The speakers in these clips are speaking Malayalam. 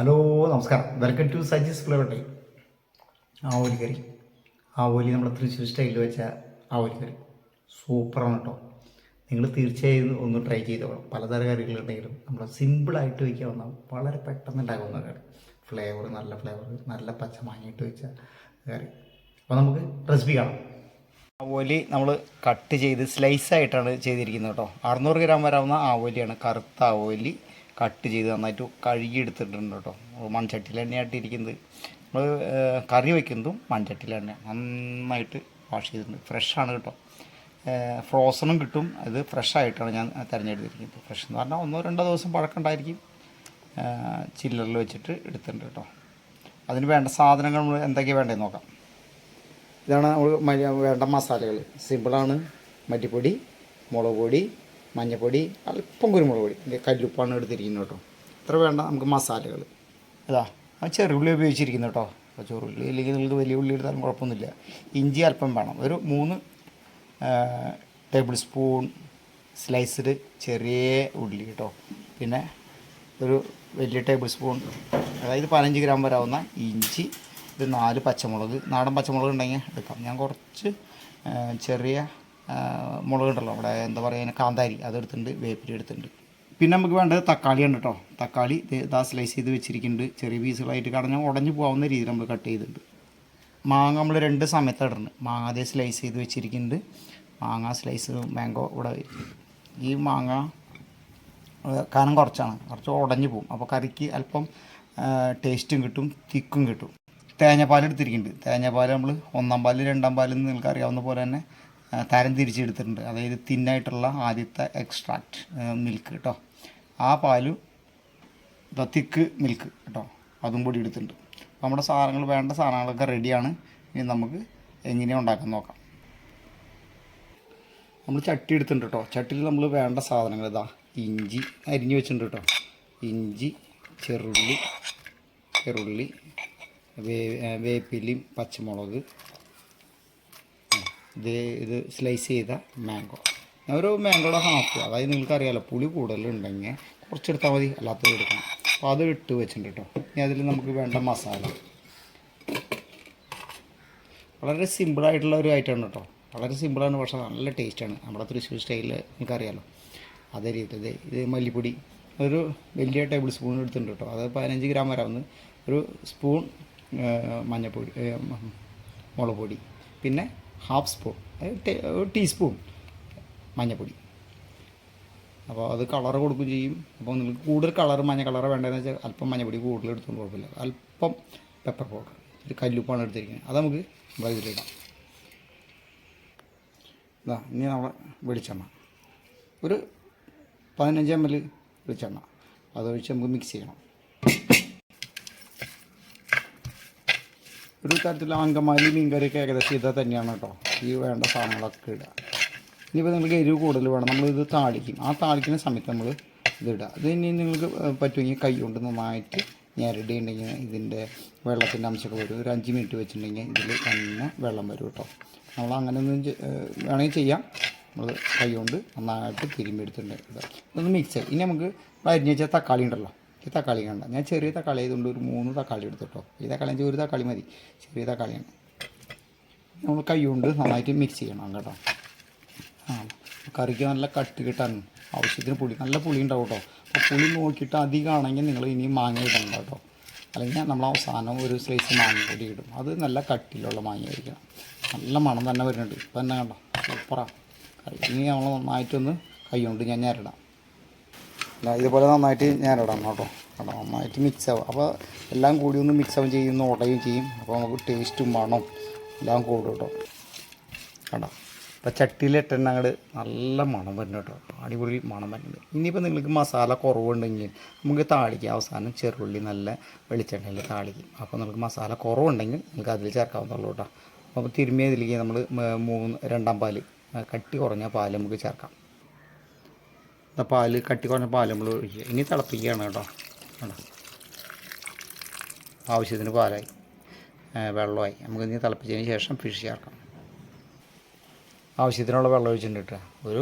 ഹലോ നമസ്കാരം, welcome to Saji's flavour time. ആവോലി കറി, ആവോലി നമ്മുടെ തൃശ്ശൂർ സ്റ്റൈലിൽ വെച്ച ആവോലി കറി സൂപ്പറാണ് കേട്ടോ. നിങ്ങൾ തീർച്ചയായും ഒന്ന് ട്രൈ ചെയ്തോളാം. പലതരം കറികളുണ്ടെങ്കിലും നമ്മൾ സിമ്പിളായിട്ട് വയ്ക്കാവുന്ന വളരെ പെട്ടെന്ന് ഉണ്ടാകുന്ന കറി. ഫ്ലേവർ നല്ല പച്ചമാങ്ങയിട്ട് വെച്ച കറി. അപ്പോൾ നമുക്ക് റെസിപ്പി കാണാം. ആവോലി നമ്മൾ കട്ട് ചെയ്ത് സ്ലൈസായിട്ടാണ് ചെയ്തിരിക്കുന്നത് കേട്ടോ. 600 ഗ്രാം വരാവുന്ന ആവോലിയാണ്. കറുത്ത ആവോലി കട്ട് ചെയ്ത് നന്നായിട്ട് കഴുകി എടുത്തിട്ടുണ്ട് കേട്ടോ. മൺചട്ടിയിൽ എണ്ണയായിട്ടിരിക്കുന്നത് നമ്മൾ കറി വയ്ക്കുന്നതും മൺചട്ടിയിൽ എണ്ണ നന്നായിട്ട് വാഷ് ചെയ്തിട്ടുണ്ട്. ഫ്രഷാണ് കേട്ടോ. ഫ്രോസണും കിട്ടും. അത് ഫ്രഷായിട്ടാണ് ഞാൻ തിരഞ്ഞെടുത്തിരിക്കുന്നത്. ഫ്രഷ് എന്ന് പറഞ്ഞാൽ 1-2 ദിവസം പഴക്കമുണ്ടായിരിക്കും. ചില്ലറിൽ വെച്ചിട്ട് എടുത്തിട്ടുണ്ട് കേട്ടോ. അതിന് വേണ്ട സാധനങ്ങൾ നമ്മൾ എന്തൊക്കെയാണ് വേണ്ടതെന്ന് നോക്കാം. ഇതാണ് നമ്മൾ വേണ്ട മസാലകൾ. സിമ്പിളാണ്. മല്ലിപ്പൊടി, മുളക് പൊടി, മഞ്ഞൾപ്പൊടി, അല്പം കുരുമുളക് പൊടി, കല്ലുപ്പാണ് എടുത്തിരിക്കുന്നത് കേട്ടോ. ഇത്ര വേണ്ട നമുക്ക് മസാലകൾ. ഇതാ ചെറുള്ളി ഉപയോഗിച്ചിരിക്കുന്നു കേട്ടോ. അപ്പോൾ ചെറുള്ളി ഇല്ലെങ്കിൽ നിങ്ങൾക്ക് വലിയ ഉള്ളി എടുത്താലും കുഴപ്പമൊന്നുമില്ല. ഇഞ്ചി അല്പം വേണം. ഒരു 3 ടേബിൾ സ്പൂൺ സ്ലൈസ്ഡ് ചെറിയ ഉള്ളി കേട്ടോ. പിന്നെ ഒരു വലിയ ടേബിൾ സ്പൂൺ, അതായത് 15 ഗ്രാം വരാവുന്ന ഇഞ്ചി. ഇത് 4 പച്ചമുളക്. നാടൻ പച്ചമുളക് ഉണ്ടെങ്കിൽ എടുക്കാം. ഞാൻ കുറച്ച് ചെറിയ മുളകുണ്ടല്ലോ, അവിടെ എന്താ പറയുക, കാന്താരി അതെടുത്തിട്ടുണ്ട്. വേപ്പില എടുത്തിട്ടുണ്ട്. പിന്നെ നമുക്ക് വേണ്ടത് തക്കാളിയാണ് കേട്ടോ. തക്കാളി ഇതാ സ്ലൈസ് ചെയ്ത് വെച്ചിരിക്കുന്നുണ്ട്. ചെറിയ പീസുകളായിട്ട് കടഞ്ഞാൽ ഉടഞ്ഞു പോകാവുന്ന രീതിയിൽ നമ്മൾ കട്ട് ചെയ്തിട്ടുണ്ട്. മാങ്ങ നമ്മൾ 2 സമയത്ത് ഇടുന്നത്. മാങ്ങ അതേ സ്ലൈസ് ചെയ്ത് വെച്ചിരിക്കുന്നുണ്ട്. മാങ്ങ സ്ലൈസ് മാംഗോ ഇവിടെ. ഈ മാങ്ങ കനം കുറച്ച് ഉടഞ്ഞു പോകും. അപ്പോൾ കറിക്ക് അല്പം ടേസ്റ്റും കിട്ടും, തിക്കും കിട്ടും. തേങ്ങാപ്പാൽ എടുത്തിരിക്കുന്നുണ്ട്. തേങ്ങാപ്പാൽ നമ്മൾ 1-ാം പാൽ 2-ാം പാൽ എന്ന് നിങ്ങൾക്ക് അറിയാവുന്ന പോലെ തന്നെ തരം തിരിച്ചെടുത്തിട്ടുണ്ട്. അതായത് തിന്നായിട്ടുള്ള ആദ്യത്തെ എക്സ്ട്രാക്റ്റ് മിൽക്ക് കേട്ടോ. ആ പാലും തിക്ക് മിൽക്ക് കേട്ടോ, അതും കൂടി എടുത്തിട്ടുണ്ട്. നമ്മുടെ സാധനങ്ങൾ, വേണ്ട സാധനങ്ങളൊക്കെ റെഡിയാണ്. ഇനി നമുക്ക് എങ്ങനെയാണ് ഉണ്ടാക്കാൻ നോക്കാം. നമ്മൾ ചട്ടി എടുത്തിട്ടുണ്ട് കേട്ടോ. ചട്ടിയിൽ നമ്മൾ വേണ്ട സാധനങ്ങൾ ഇതാ ഇഞ്ചി അരിഞ്ഞ് വെച്ചിട്ടുണ്ട് കേട്ടോ. ഇഞ്ചി, ചെറുള്ളി, വേപ്പിലയും പച്ചമുളക്, ഇത് സ്ലൈസ് ചെയ്ത മാംഗോ. ഞാൻ ഒരു മാംഗോയുടെ ഹാഫ്, അതായത് നിങ്ങൾക്കറിയാമല്ലോ പുളി കൂടുതലുണ്ടെങ്കിൽ കുറച്ചെടുത്താൽ മതി, അല്ലാത്തത് എടുക്കണം. അപ്പോൾ അത് ഇട്ട് വെച്ചിട്ടുണ്ട് കേട്ടോ. ഇനി അതിൽ നമുക്ക് വേണ്ട മസാല. വളരെ സിമ്പിളായിട്ടുള്ള ഒരു ഐറ്റമാണ് കേട്ടോ. വളരെ സിമ്പിളാണ്, പക്ഷേ നല്ല ടേസ്റ്റാണ്. നമ്മുടെ തൃശ്ശൂർ സ്റ്റൈലിൽ നിങ്ങൾക്കറിയാമല്ലോ അതേ രീതിയിൽ. ഇത് മല്ലിപ്പൊടി ഒരു വലിയ ടേബിൾ സ്പൂൺ എടുത്തിട്ടുണ്ട് കേട്ടോ. അത് 15 ഗ്രാം വരാവുന്ന. ഒരു സ്പൂൺ മഞ്ഞൾപ്പൊടി, മുളക് പൊടി, പിന്നെ ഹാഫ് സ്പൂൺ, ടീസ്പൂൺ മഞ്ഞൾപ്പൊടി. അപ്പോൾ അത് കളർ കൊടുക്കുകയും ചെയ്യും. അപ്പോൾ നിങ്ങൾക്ക് കൂടുതൽ കളർ, മഞ്ഞ കളർ വേണ്ടതെന്ന് വെച്ചാൽ അല്പം മഞ്ഞൾപ്പൊടി കൂടുതൽ എടുത്തുകൊണ്ട് കുഴപ്പമില്ല. അല്പം പെപ്പർ പൗഡർ, ഒരു കല്ലുപ്പാണ് എടുത്തിരിക്കുന്നത്. അത് നമുക്ക് ഇതിലിടാം. ഇതാ ഇനി നമ്മൾ വെളിച്ചെണ്ണ, ഒരു 15 ml വെളിച്ചെണ്ണ. അതൊഴിച്ച് നമുക്ക് മിക്സ് ചെയ്യണം. ഒരു തരത്തിലുള്ള അങ്കമാലി മീൻകറിയൊക്കെ ഏകദേശം ഇതാ തന്നെയാണ് കേട്ടോ. ഈ വേണ്ട സാധനങ്ങളൊക്കെ ഇടുക. ഇനിയിപ്പോൾ നിങ്ങൾക്ക് എരിവ് കൂടുതൽ വേണം, നമ്മളിത് താളിക്കും. ആ താളിക്കുന്ന സമയത്ത് നമ്മൾ ഇതിടുക. ഇത് ഇനി നിങ്ങൾക്ക് പറ്റുമെങ്കിൽ കൈ കൊണ്ട് നന്നായിട്ട് ഞെരടിയുണ്ടെങ്കിൽ ഇതിൻ്റെ വെള്ളത്തിൻ്റെ അംശമൊക്കെ വരും. ഒരു 5 മിനിറ്റ് വെച്ചിട്ടുണ്ടെങ്കിൽ ഇതിൽ തന്നെ വെള്ളം വരും കേട്ടോ. നമ്മൾ അങ്ങനെ ഒന്നും വേണമെങ്കിൽ ചെയ്യാം. നമ്മൾ കൈ കൊണ്ട് നന്നായിട്ട് തിരുമ്പി എടുത്തിട്ടുണ്ട്. ഇതൊന്ന് മിക്സ് ആയി. ഇനി നമുക്ക് അരിഞ്ഞ് വെച്ചാൽ തക്കാളി ഉണ്ടല്ലോ. ഈ തക്കാളി കണ്ട, ഞാൻ ചെറിയ തക്കാളി ആയതുകൊണ്ട് ഒരു 3 തക്കാളി എടുത്തിട്ടോ. ഈ തക്കാളി വെച്ചാൽ ഒരു തക്കാളി മതി, ചെറിയ തക്കാളിയാണ്. നമ്മൾ കൈ കൊണ്ട് നന്നായിട്ട് മിക്സ് ചെയ്യണം കേട്ടോ. കറിക്ക് നല്ല കട്ടി കിട്ടാൻ ആവശ്യത്തിന് പുളി, നല്ല പുളി ഉണ്ടാവും കേട്ടോ. അപ്പോൾ പുളി നോക്കിയിട്ട് അധികമാണെങ്കിൽ നിങ്ങൾ ഇനിയും മാങ്ങ ഇടണ്ട കേട്ടോ. അല്ലെങ്കിൽ നമ്മൾ അവസാനം ഒരു സ്ലൈസ് മാങ്ങ കൂടി ഇടും. അത് നല്ല കട്ടിയിലുള്ള മാങ്ങയായിരിക്കണം. നല്ല മണം തന്നെ വരുന്നുണ്ട്. ഇപ്പം തന്നെ കണ്ടോ, സൂപ്പറാണ് കറി. ഇനി നമ്മൾ നന്നായിട്ടൊന്ന് കൈ കൊണ്ട് ഞാൻ ഞെരടാം. ഇതുപോലെ നന്നായിട്ട് ഞെരടാം കേട്ടോ. കണ്ടോ, നന്നായിട്ട് മിക്സ് ആവും. അപ്പോൾ എല്ലാം കൂടി ഒന്ന് മിക്സ് ആവും ചെയ്യും, ഉടയും ചെയ്യും. അപ്പോൾ നമുക്ക് ടേസ്റ്റും മണവും എല്ലാം കൂടും കേട്ടോ. കണ്ടോ, അപ്പോൾ ചട്ടിയിലിട്ട് തന്നെ അങ്ങോട്ട് നല്ല മണം വരുന്നു കേട്ടോ. അടിപൊളി മണം വരുന്നുണ്ട്. ഇനിയിപ്പോൾ നിങ്ങൾക്ക് മസാല കുറവുണ്ടെങ്കിൽ നമുക്ക് താളിക്കാം. അവസാനം ചെറുള്ളി നല്ല വെളിച്ചെണ്ണയിൽ താളിക്കും. അപ്പോൾ നമുക്ക് മസാല കുറവുണ്ടെങ്കിൽ നിങ്ങൾക്ക് അതിൽ ചേർക്കാവുന്നുള്ളൂ കേട്ടോ. അപ്പോൾ തിരുമ്മിയതിലേക്ക് നമ്മൾ 2-ാം പാൽ, കട്ടി കുറഞ്ഞ പാൽ നമുക്ക് ചേർക്കാം. പാല് കട്ടി കുറഞ്ഞ പാൽ നമ്മൾ ഒഴിക്കുക. ഇനി തിളപ്പിക്കുകയാണ് കേട്ടോ. ആവശ്യത്തിന് പാലായി, വെള്ളമായി. നമുക്ക് ഇനി തിളപ്പിച്ചതിന് ശേഷം ഫിഷ് ചേർക്കാം. ആവശ്യത്തിനുള്ള വെള്ളം ഒഴിച്ചിട്ടുണ്ട് കേട്ടോ.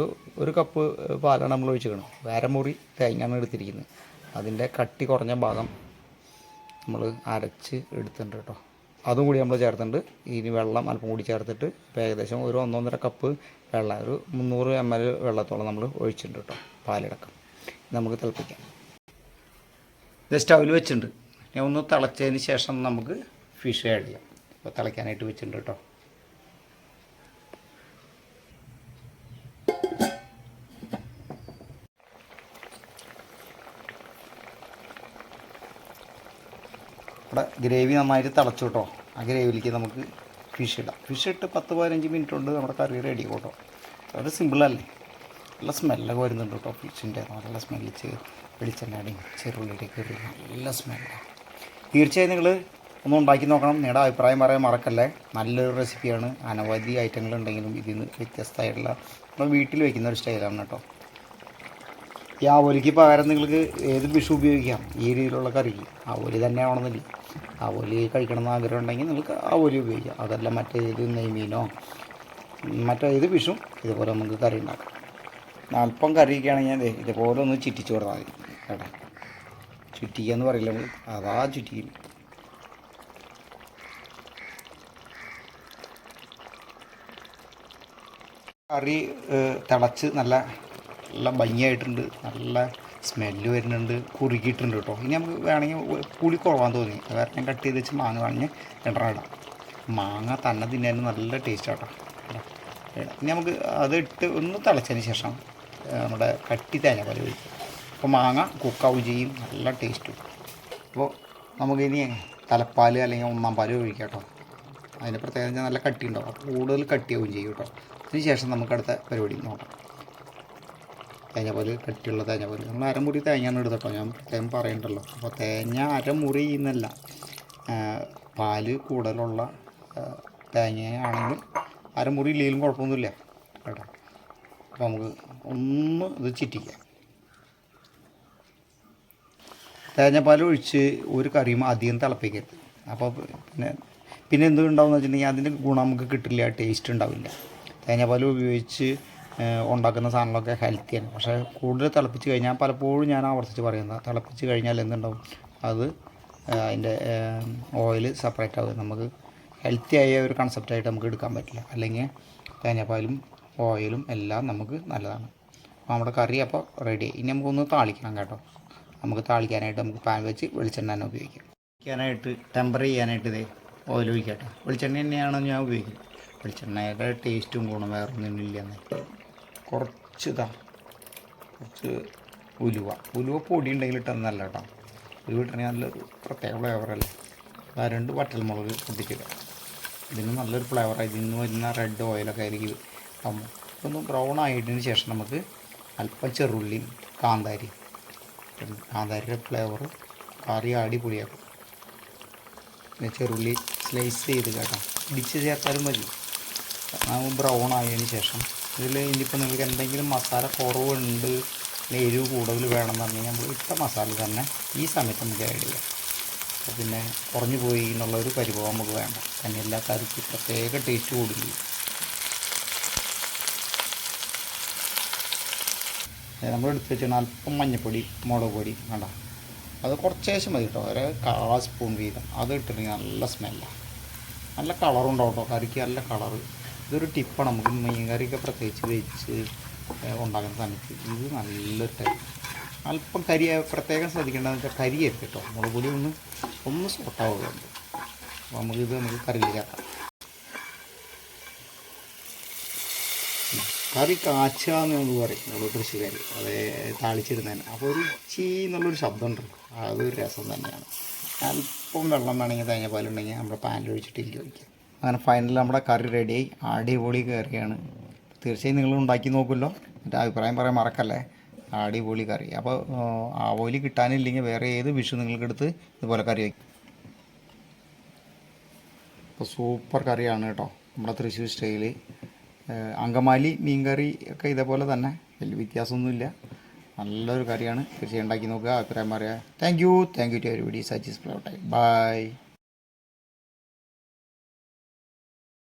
ഒരു കപ്പ് പാലാണ് നമ്മൾ ഒഴിച്ചിരിക്കുന്നത്. 1/2 മുറി തേങ്ങയാണ് എടുത്തിരിക്കുന്നത്. അതിൻ്റെ കട്ടി കുറഞ്ഞ ഭാഗം നമ്മൾ അരച്ച് എടുത്തിട്ടുണ്ട് കേട്ടോ. അതും കൂടി നമ്മൾ ചേർത്തിട്ടുണ്ട്. ഇനി വെള്ളം അല്പം കൂടി ചേർത്തിട്ട് ഇപ്പോൾ ഏകദേശം ഒരു 1-1.5 കപ്പ് വെള്ളം, ഒരു 300 ml വെള്ളത്തോളം നമ്മൾ ഒഴിച്ചിട്ടുണ്ട് കേട്ടോ. പാലടക്കം നമുക്ക് തിളപ്പിക്കാം. ഇത് സ്റ്റൗവിൽ വെച്ചിട്ടുണ്ട്. ഞാൻ ഒന്ന് തിളച്ചതിന് ശേഷം നമുക്ക് ഫിഷ് ആഡ് ചെയ്യാം. ഇപ്പോൾ തിളയ്ക്കാനായിട്ട് വെച്ചിട്ടുണ്ട് കേട്ടോ. ഇവിടെ ഗ്രേവി നന്നായിട്ട് തിളച്ചു കേട്ടോ. ആ ഗ്രേവിയിലേക്ക് നമുക്ക് ഫിഷ് ഇടാം. ഫിഷ് ഇട്ട് 10-15 മിനിറ്റ് കൊണ്ട് നമ്മുടെ കറി റെഡി കേട്ടോ. അത് സിമ്പിളല്ലേ. നല്ല സ്മെല്ലൊക്കെ വരുന്നുണ്ട് കേട്ടോ. ഫിഷിൻ്റെ നല്ല സ്മെല്ല്, വെളിച്ചെണ്ണയുടെയും ചെറുള്ളിയുടെയും കയറി നല്ല സ്മെല്ലാണ്. തീർച്ചയായും നിങ്ങൾ ഒന്ന് ഉണ്ടാക്കി നോക്കണം. നിങ്ങളുടെ അഭിപ്രായം പറയാൻ മറക്കല്ലേ. നല്ലൊരു റെസിപ്പിയാണ്. അനവധി ഐറ്റങ്ങളുണ്ടെങ്കിലും ഇതിൽ നിന്ന് വ്യത്യസ്തമായിട്ടുള്ള നമ്മൾ വീട്ടിൽ വയ്ക്കുന്ന ഒരു സ്റ്റൈലാണ് കേട്ടോ. ഈ ആവോലിക്ക് പകരം നിങ്ങൾക്ക് ഏത് ഫിഷ് ഉപയോഗിക്കാം ഈ രീതിയിലുള്ള കറിക്ക്. ആവോലി തന്നെ ആവണമെന്നില്ല. ആവോലി കഴിക്കണമെന്ന് ആഗ്രഹം ഉണ്ടെങ്കിൽ നിങ്ങൾക്ക് ആവോലി ഉപയോഗിക്കാം. അതല്ല മറ്റേത് നെയ്മീനോ മറ്റേത് ഫിഷും ഇതുപോലെ നമുക്ക് കറി ഉണ്ടാക്കാം. അല്പം കറിയൊക്കെയാണെങ്കിൽ ഇതുപോലെ ഒന്ന് ചുറ്റിച്ച് കൊടുത്താൽ മതി കേട്ടോ. ചുറ്റിക്കുക എന്ന് പറയില്ല നമ്മൾ, അതാ ചുറ്റിക്കും. കറി തിളച്ച് നല്ല ഭംഗിയായിട്ടുണ്ട്. നല്ല സ്മെല്ല് വരുന്നുണ്ട്. കുറുകിയിട്ടുണ്ട് കേട്ടോ. ഇനി നമുക്ക് വേണമെങ്കിൽ പുളി കുറവാൻ തോന്നി കാരണം കട്ട് ചെയ്ത് വെച്ച് മാങ്ങ വേണമെങ്കിൽ രണ്ടെണ്ണം ഇടാം. മാങ്ങ തന്നെ തിന്നാനും നല്ല ടേസ്റ്റ് കേട്ടോ. ഇനി നമുക്ക് അത് ഇട്ട് ഒന്ന് തിളച്ചതിന് ശേഷം നമ്മുടെ കട്ടി തേങ്ങാപ്പാൽ ഒഴിക്കും. അപ്പോൾ മാങ്ങ കുക്കാവും ചെയ്യും, നല്ല ടേസ്റ്റും. അപ്പോൾ നമുക്കിനി തലപ്പാൽ അല്ലെങ്കിൽ 1-ാം പാൽ ഒഴിക്കാം കേട്ടോ. അതിൻ്റെ പ്രത്യേകത നല്ല കട്ടി ഉണ്ടാവും. അപ്പോൾ കൂടുതൽ കട്ടിയാവും ചെയ്യും കേട്ടോ. അതിന് ശേഷം നമുക്ക് അടുത്ത പരിപാടി നോക്കാം. തേങ്ങാപ്പാൽ, കട്ടിയുള്ള തേങ്ങാപ്പാൽ. നമ്മൾ അരമുറി തേങ്ങയാണ് എടുത്തട്ടോ, ഞാൻ പ്രത്യേകം പറയണ്ടല്ലോ. അപ്പോൾ തേങ്ങ അരമുറി എന്നല്ല, പാല് കൂടുതലുള്ള തേങ്ങയാണെങ്കിൽ അരമുറി ഇല്ലെങ്കിലും കുഴപ്പമൊന്നുമില്ല കേട്ടോ. അപ്പോൾ നമുക്ക് ഒന്ന് ഇത് ചിറ്റിക്കാം. തേങ്ങാപ്പാൽ ഒഴിച്ച് ഒരു കറിയും അധികം തിളപ്പിക്കരുത്. അപ്പോൾ പിന്നെ എന്തുണ്ടാവും എന്ന് വെച്ചിട്ടുണ്ടെങ്കിൽ അതിൻ്റെ ഗുണം നമുക്ക് കിട്ടില്ല, ടേസ്റ്റ് ഉണ്ടാവില്ല. തേങ്ങാപ്പാൽ ഉപയോഗിച്ച് ഉണ്ടാക്കുന്ന സാധനങ്ങളൊക്കെ ഹെൽത്തിയാണ്. പക്ഷേ കൂടുതൽ തിളപ്പിച്ച് കഴിഞ്ഞാൽ, പലപ്പോഴും ഞാൻ ആവർത്തിച്ച് പറയുന്നത്, തിളപ്പിച്ച് കഴിഞ്ഞാൽ എന്തുണ്ടാവും, അത് അതിൻ്റെ ഓയിൽ സെപ്പറേറ്റ് ആവും. നമുക്ക് ഹെൽത്തി ആയ ഒരു കൺസെപ്റ്റായിട്ട് നമുക്ക് എടുക്കാൻ പറ്റില്ല. അല്ലെങ്കിൽ തേങ്ങാപ്പാലും ഓയിലും എല്ലാം നമുക്ക് നല്ലതാണ്. അപ്പോൾ നമ്മുടെ കറി അപ്പോൾ റെഡി. ഇനി നമുക്കൊന്ന് താളിക്കണം കേട്ടോ. നമുക്ക് താളിക്കാനായിട്ട് നമുക്ക് പാൻ വെച്ച് വെളിച്ചെണ്ണ തന്നെ ഉപയോഗിക്കാം. ഒഴിക്കാനായിട്ട് ടെമ്പർ ചെയ്യാനായിട്ട് ഇതേ ഓയിൽ ഒഴിക്കട്ടെ. വെളിച്ചെണ്ണ തന്നെയാണ് ഞാൻ ഉപയോഗിക്കുന്നത്. വെളിച്ചെണ്ണയുടെ ടേസ്റ്റും ഗുണം വേറെ ഒന്നും ഇല്ലെന്ന്. കുറച്ച് ഉലുവ പൊടി ഉണ്ടെങ്കിൽ ഇട്ടത് നല്ല കേട്ടോ. ഉലുവ ഇട്ടണമെങ്കിൽ നല്ലൊരു പ്രത്യേക ഫ്ലേവറല്ലേ. 2 വറ്റൽമുളക് പൊട്ടിച്ചിടുക. ഇതിന് നല്ലൊരു ഫ്ലേവറായി. ഇതിന് വരുന്ന റെഡ് ഓയിലൊക്കെ ആയിരിക്കും. ഒന്ന് ബ്രൗൺ ആയതിന് ശേഷം നമുക്ക് അല്പം ചെറുള്ളിയും കാന്താരിയുടെ ഫ്ലേവർ കറി അടിപൊളിയാക്കും. പിന്നെ ചെറുള്ളി സ്ലൈസ് ചെയ്ത് കേട്ടോ, ഇടിച്ച് ചേർത്താലും മതി. ബ്രൗൺ ആയതിന് ശേഷം ഇതിൽ ഇനിയിപ്പോൾ നിങ്ങൾക്ക് എന്തെങ്കിലും മസാല കുറവുണ്ട്, എരിവ് കൂടുതൽ വേണമെന്ന് പറഞ്ഞാൽ നമ്മൾ ഇട്ട മസാല തന്നെ ഈ സമയത്ത് നമുക്ക് ആഡ് ചെയ്യാം. അപ്പോൾ പിന്നെ കുറഞ്ഞു പോയി എന്നുള്ളൊരു പരിഭവം നമുക്ക് വേണ്ട. തന്നെ എല്ലാ കറിക്ക് പ്രത്യേക ടേസ്റ്റ് കൂടുകയും. നമ്മൾ എടുത്ത് വെച്ചാൽ അല്പം മഞ്ഞൾപ്പൊടി, മുളക് പൊടി വേണ്ട, അത് കുറച്ച് ശേഷം മതി കേട്ടോ. ഒരു 1/4 സ്പൂൺ വീതം അത് ഇട്ടിട്ടുണ്ടെങ്കിൽ നല്ല സ്മെല്ലാണ്, നല്ല കളറുണ്ടാവും കേട്ടോ. കറിക്ക് നല്ല കളറ്. ഇതൊരു ടിപ്പാണ്. നമുക്ക് മീൻ കറിയൊക്കെ പ്രത്യേകിച്ച് വെച്ച് ഉണ്ടാക്കുന്ന സമയത്ത് ഇത് നല്ലൊരു ടൈപ്പ്. അല്പം പ്രത്യേകം ശ്രദ്ധിക്കേണ്ടതെന്ന് വെച്ചാൽ കരിയായിരിക്കും കേട്ടോ. മുളക് പൊടി ഒന്ന് സോട്ടാവുകയുണ്ട്. അപ്പോൾ നമുക്ക് കറിയിൽ ചേർക്കാം. കറി കാച്ചുക എന്ന് നമുക്ക് പറയും നമ്മൾ കൃഷിക്കാർ, അതേ താളിച്ചിടുന്നതിന്. അപ്പോൾ ഒരു ചീ എന്നുള്ളൊരു ശബ്ദമുണ്ട്, അതൊരു രസം തന്നെയാണ്. അല്പം വെള്ളം വേണമെങ്കിൽ തേങ്ങാപ്പാലുണ്ടെങ്കിൽ നമ്മുടെ പാനിൽ ഒഴിച്ചിട്ട് ഇരിക്കും വയ്ക്കുക. അങ്ങനെ ഫൈനൽ നമ്മുടെ കറി റെഡിയായി. അടിപൊളി കറിയാണ്. തീർച്ചയായും നിങ്ങൾ ഉണ്ടാക്കി നോക്കുമല്ലോ. എൻ്റെ അഭിപ്രായം പറയാൻ മറക്കല്ലേ. അടിപൊളി കറി. അപ്പോൾ ആവോലി കിട്ടാനില്ലെങ്കിൽ വേറെ ഏത് ഫിഷ് നിങ്ങൾക്കെടുത്ത് ഇതുപോലെ കറി വയ്ക്കും. അപ്പോൾ സൂപ്പർ കറിയാണ് കേട്ടോ. നമ്മുടെ തൃശ്ശൂർ സ്റ്റൈല് അങ്കമാലി മീൻ കറി ഒക്കെ ഇതേപോലെ തന്നെ, വലിയ വ്യത്യാസമൊന്നുമില്ല. നല്ലൊരു കറിയാണ്. തീർച്ചയായും ഉണ്ടാക്കി നോക്കുക, അഭിപ്രായം പറയാം. Thank you to everybody. Saji's flower time. By.